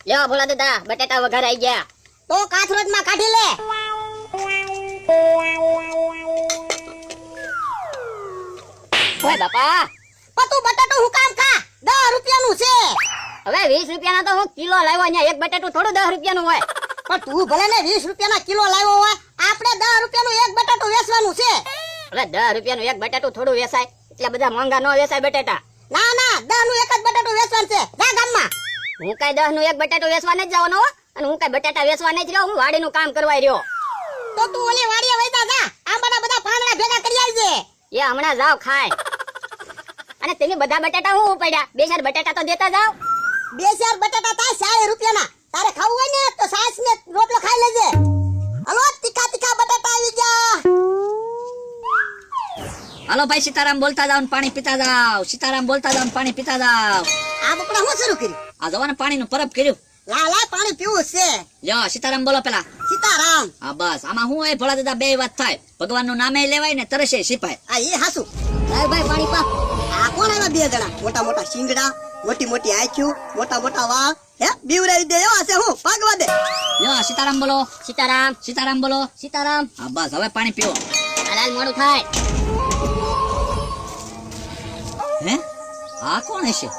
લ્યો ભોળા દાદા બટેટા વઘારાઈ ગયા. તો કાથરોજમાં કાઢી લે. ઓય બાપા, પણ તું બટાટું હું કામ ખા? 10 રૂપિયાનું છે. હવે 20 રૂપિયાના તો હું કિલો લાવ્યો. અહીંયા એક બટેટું થોડું 10 રૂપિયાનું હોય. પણ તું ભલે ને 20 રૂપિયાના કિલો લાવ્યો હોય, આપણે 10 રૂપિયાનું એક બટાટું વેચવાનું છે. હવે 10 રૂપિયાનું એક બટેટું થોડું વેચાય? એટલા બધા મોંઘા ન વેચાય બટેટા. ના ના, 10 નું એક જ બટાટું વેચવાનું છે. જા ગામમાં. હું કઈ 10 નું એક બટેટું વેચવા નથી જવાનો હો. અને હું કઈ બટેટા વેચવા નથી રહ્યો. હું વાડીનું કામ કરવા રહ્યો. તો તું ઓલી વાડીએ વઈતા જા. આંબાના બધા પાંદડા ભેગા કરી આવજે. એ હમણાં જાવ ખાય. અને તમે બધા બટેટા હું ઉપાડ્યા? 2-4 બટેટા તો દેતા જાવ. 2-4 બટાટા થાય 40 રૂપિયાના. તારે ખાવું હોય ને તો સાસ ને રોટલો ખાઈ લેજે. હલો, તીખા તીખા બટાટા આવી ગયા. હાલો ભાઈ, સીતારામ બોલતા જાવ ને પાણી પીતા જાવ. સીતારામ બોલતા જાવ ને પાણી પીતા જાવ. આ બપડા હું શરૂ કર્યું? આ જવાને પાણીનું પરબ કર્યું. લા પાણી પીવું છે. લ્યો સીતારામ બોલો પેલા. સીતારામ. હા બસ, આમાં હું હોય ભોળા દાદા બે વાત થાય. ભગવાનનું નામે લેવાય ને તરસે સિપાય. આ એ હાસુ. લાય ભાઈ પાણી પા. આ કોણ આવ્યા બે જણા? મોટા મોટા શિંગડા, મોટી મોટી આંખ્યું, મોટા મોટા વાળ. હે બીવરાઈ દે એવા છે. હું પાગવા દે. લ્યો સીતારામ બોલો. સીતારામ. સીતારામ બોલો. સીતારામ. હા બસ, હવે પાણી પીવો. હાલ મોડું થાય. હે આ કોણ હશે?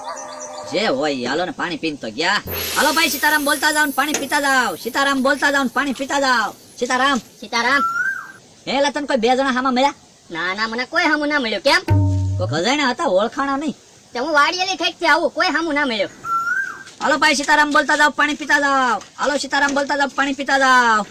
જે હોય હાલો ને પાણી પીને તો ગયા. હાલો ભાઈ, સીતારામ બોલતા જાવ ને પાણી પીતા જાવ. સીતારામ બોલતા જાવ ને પાણી પીતા જાવ. સીતારામ. સીતારામ. હે લતન, કોઈ બે જણા હામાં મળ્યા? ના મને કોઈ હામું ના મળ્યું. કેમ? કોઈ અજાણ્યા હતા, ઓળખાણા નહીં? તે હું વાડીએલી ઠેક થી આવું, કોઈ હામું ના મળ્યું. હાલો ભાઈ, સીતારામ બોલતા જાવ પાણી પીતા જાવ. હાલો સીતારામ બોલતા જાવ પાણી પીતા જાવ.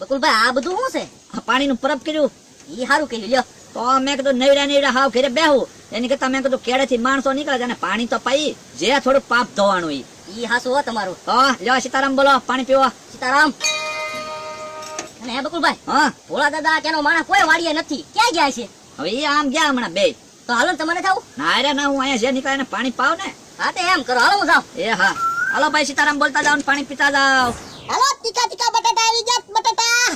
બકુલભાઈ આ બધું શું છે? આ પાણીનું પરબ કર્યું. ઈ હારું કર્યું. લ્યો તો મેં કીધું નવરા હાવ ઘરે બેહું એની કરતા મેં કીધું કેળેથી માણસો નીકળે અને પાણી તો પાઈ જે થોડું પાપ ધોવાનું. ઈ હાસુ હો તમારું. હા લ્યો સીતારામ બોલો, પાણી પીવો. સીતારામ. અને હે બકુલભાઈ, હા ભોળા દાદા કેનો માણસ કોઈ વાડીએ નથી. ક્યાં ગયા છે? હવે એ આમ ગયા હમણાં બે. તો હાલો ને તમારે થાવું. ના રે ના, હું અહીંયા જે નીકળે એને પાણી પાવ ને. હા તે એમ કરો, હાલો હું જાઉં. એ હા, હાલો ભાઈ સીતારામ બોલતા જાવ ને પાણી પીતા જાવ. હલો, તીખા તીખા બટાટા આવી ગયા. બટાટા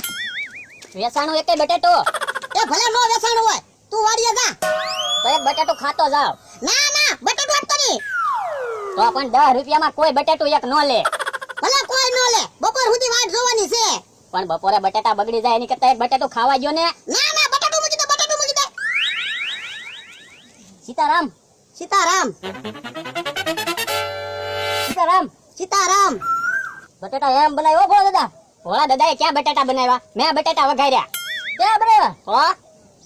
વેસાણું એકે બટેટો. એ ભલે નો વેચાણ હોય, તું વાડીએ જા. તો એક બટેટો ખાતો જાવ. ના ના, બટાટું આપતો નહીં. તો પણ 10 રૂપિયામાં કોઈ બટેટું એક નો લે. ભલે કોઈ નો લે, બપોર સુધી વાટ જોવાની છે. પણ બપોરે બટેટા બગડી જાય એની કરતા એક બટેટું ખાવા ગયો ને. ના ના, બટાટું મૂકી દે, બટાટું મૂકી દે. સીતારામ. સીતારામ. સીતારામ. સીતારામ. બટેટા એમ બનાવ્યો ભોળા દાદા? ભોળા દાદાએ ક્યાં બટેટા બનાવ્યા? મેં બટેટા વઘાર્યા. ક્યાં બનાવ્યા? હો,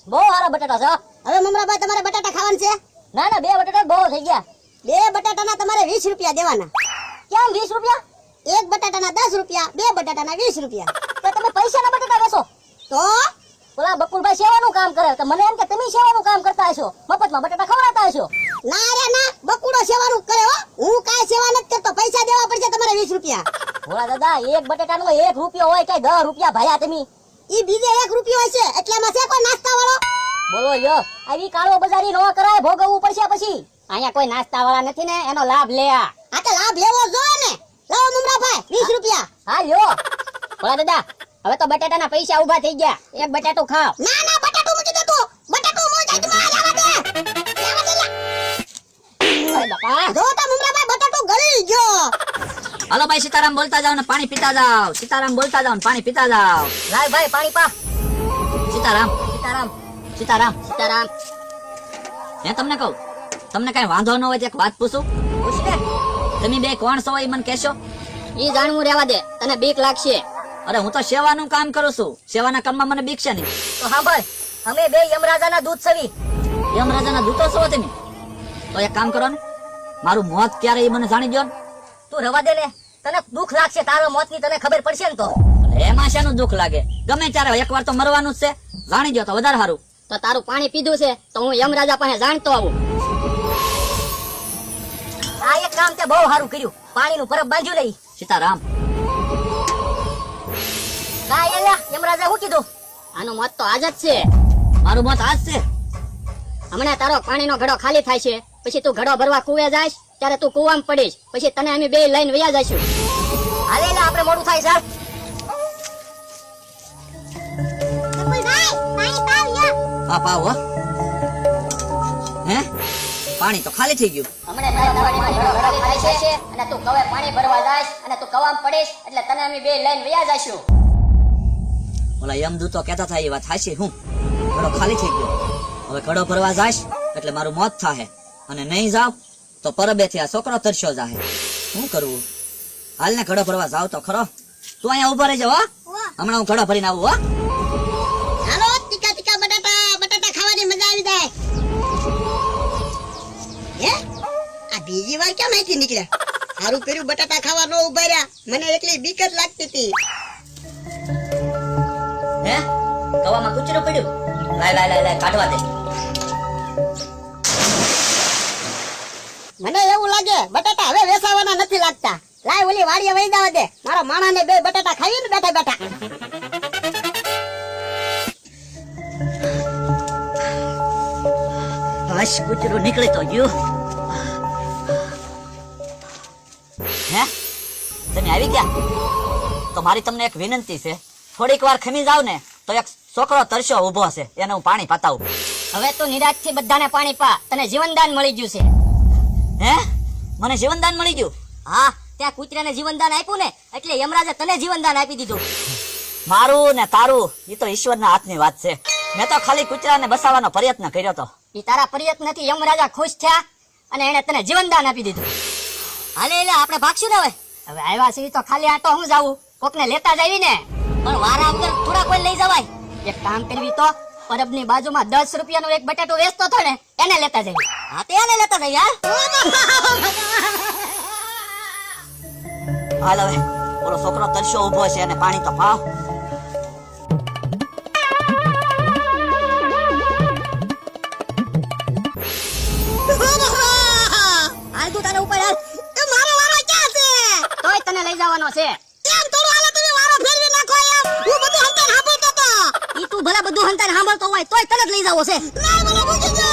બહુ સારા બટેટા છે હો. હવે મમરાભાઈ, તમારે બટાટા ખાવાનું છે? ના ના, 2 બટેટા બહુ થઈ ગયા. 2 બટાટાના તમારે 20 રૂપિયા દેવાના. કેમ 20 રૂપિયા? એક બટાટાના 10 રૂપિયા, 2 બટાટાના 20 રૂપિયા. તો તમે પૈસાના બટેટા વેચો? તો ઓલા બકુલભાઈ સેવાનું કામ કરે, તો મને એમ કે તમે સેવાનું કામ કરતા હશો, મફતમાં બટેટા ખવડાવતા હશો. ના રે ના, બકુડો સેવાનું કરે હો. હું કાંઈ સેવા નથી કરતો. પૈસા દેવા પડશે તમારે 20 રૂપિયા. ભોળા દાદા, એક બટેટાનો 1 રૂપિયો હોય કે 10 રૂપિયા ભાયા તમે? ઈ બીજે 1 રૂપિયો હશે, એટલામાં છે કોઈ નાસ્તા વાળો? બોલો યો, આવી કાળો બજારી ન કરાય, ભોગવવું પડશે પછી. અહીંયા કોઈ નાસ્તા વાળા નથી ને, એનો લાભ લે. આ તો લાભ લેવો જોઈએ ને. લાવો મમરાભાઈ, 20 રૂપિયા. હા લ્યો. ભોળા દાદા, હવે તો બટેટાના પૈસા ઉભા થઈ ગયા. એક બટેટું ખાવ. ના ના, બટાટું મૂકી દે તું. બટાટું મોજ આજ માં લાવા દે. લાવા દે લા. અરે બાપા, જો તો મમરાભાઈ, બટાટું ગળી ગયો. હાલો ભાઈ, સીતારામ બોલતા જાવ ને પાણી પીતા જાવ. સીતારામ બોલતા જાવ ને પાણી પીતા જાવ. લાય ભાઈ પાણી પા. સીતારામ. સીતારામ. સીતારામ. સીતારામ. હે તમને કહું, તમને કઈ વાંધો ન હોય તો એક વાત પૂછું? પૂછ ને. તમે બે કોણ છો એ મને કહેશો? ઈ જાણવું રહેવા દે, તને બીક લાગશે. અરે હું તો સેવાનું કામ કરું છું. સેવાના કામમાં મને બીક છે નહીં. તો સાંભળ, અમે બે યમરાજાના દૂત છવી. યમરાજાના દૂતો છો તમે? તો એક કામ કરો ને, મારું મોત ક્યારે એ મને જાણી દો ને. તું રવા દે ને, તને દુઃખ લાગશે, તારા મોતની તને ખબર પડશે ને તો. એમાં શેનું દુઃખ લાગે? ગમે ત્યારે એકવાર તો મરવાનું જ છે. જાણી દો તો વધારે સારું. તો તારું પાણી પીધું છે તો હું યમરાજા પાસે જાણતો આવું. આ એક કામ તે બહુ સારું કર્યું, પાણીનું પરબ બાંધ્યું લઈ. સીતારામ. કાંઈ એલા, યમરાજા શું કીધું? આનું મોત તો આજ જ છે. મારું મોત આજ છે. હમણાં તારો પાણીનો ઘડો ખાલી થાય છે, પછી તું ઘડો ભરવા કુવે જાઈશ, ત્યારે તું કુવામાં પડીશ, પછી તને અમે બે લઈને વયા જઈશું. હાલે એલા, આપણે મોડું થાય સર. બકુલભાઈ, પાણી પાવ લ્યો. આ પાવ હો. હે પાણી તો ખાલી થઈ ગયું. હમણાં તારો પાણીનો ઘડો ખાલી થાય છે અને તું કવે પાણી ભરવા જાઈશ અને તું કવામાં પડીશ એટલે તને અમે બે લઈને વયા જાશું. ઓલા યમદૂતો કહેતા હતા એ વાત હાચી. હું ઘડો ખાલી થઈ ગયો, હવે ઘડો ભરવા જાશ એટલે મારું મોત થાહે, અને નહીં જાવ તો પરબેથી આ છોકરો તરસ્યો જાહે. શું કરવું? હાલ ને ઘડો ભરવા જાવ તો ખરો. તું અહીંયા ઉભો રહેજો હો, હમણાં હું ઘડો ભરીને આવું. હો હાલો, તીખા તીખા બટાટા ખાવાની મજા આવી જાય. હે આ બીજી વાર કેમ અહીંથી નીકળ્યા? સારું કર્યું બટાટા ખાવા ન ઉભા રહ્યા, મને એકલી બીક જ લાગતી હતી. હે કવામાં કૂચરું પડ્યું. લાય કાઢવા દે. મને એવું લાગે બટાટા હવે વેસાવાના નથી લાગતા. લાય ઓલી વાડીએ વહી જવા દે, મારા માણાને બે બટાટા ખાવી ને બેઠા બેઠા. બસ કૂચરું નીકળી તો ગયું. હે તમે આવી ગયા? તો મારી તમને એક વિનંતી છે, થોડીક વાર ખમી જાવ ને તો એક છોકરો તરસ્યો ઊભો છે, એને હું પાણી પાતાવું. હવે તું નિરાજથી બધાને પાણી પા, તને જીવનદાન મળી ગયું છે. હે મને જીવનદાન મળી ગયું? હા, ત્યાં કૂતરાને જીવનદાન આપ્યું ને એટલે યમરાજે તને જીવનદાન આપી દીધું. મારું ને તારું એ તો ઈશ્વરના હાથની વાત છે. મેં તો ખાલી કૂતરાને બસાવવાનો પ્રયત્ન કર્યો તો. ઈ તારા પ્રયત્નથી યમરાજા ખુશ થયા અને એને તને જીવનદાન આપી દીધું. હાલે એટલે આપણે ભાગશું ને. હવે આવ્યા છીએ તો ખાલી આટો હું જાવું, કોકને લેતા જાવી ને. પણ વારા વગર થોડા કોઈ લઈ જવાય. એક કામ કરવી તો પરબની બાજુમાં 10 રૂપિયાનું એક બટાટું વેચતો હતો ને, એને લેતા જઈએ. હા, તે એને લેતા જઈએ. હાલ હવે ઓલો છોકરો તરસ્યો ઊભો છે, એને પાણી તો પાવ. હાલ તું તને ઉપર હાલ. મારો વારો ક્યાં છે? તોય તને લઈ જવાનો છે. એમ થોડું હાલો, તમે વારો ફેરવી નાખો એમ. હું બધું હંતાન સાંભળતો હતો. ઈ તું ભલા બધું હંતાને સાંભળતો હોય તોય તને જ લઈ જવો છે. ના, મને મૂકી દો.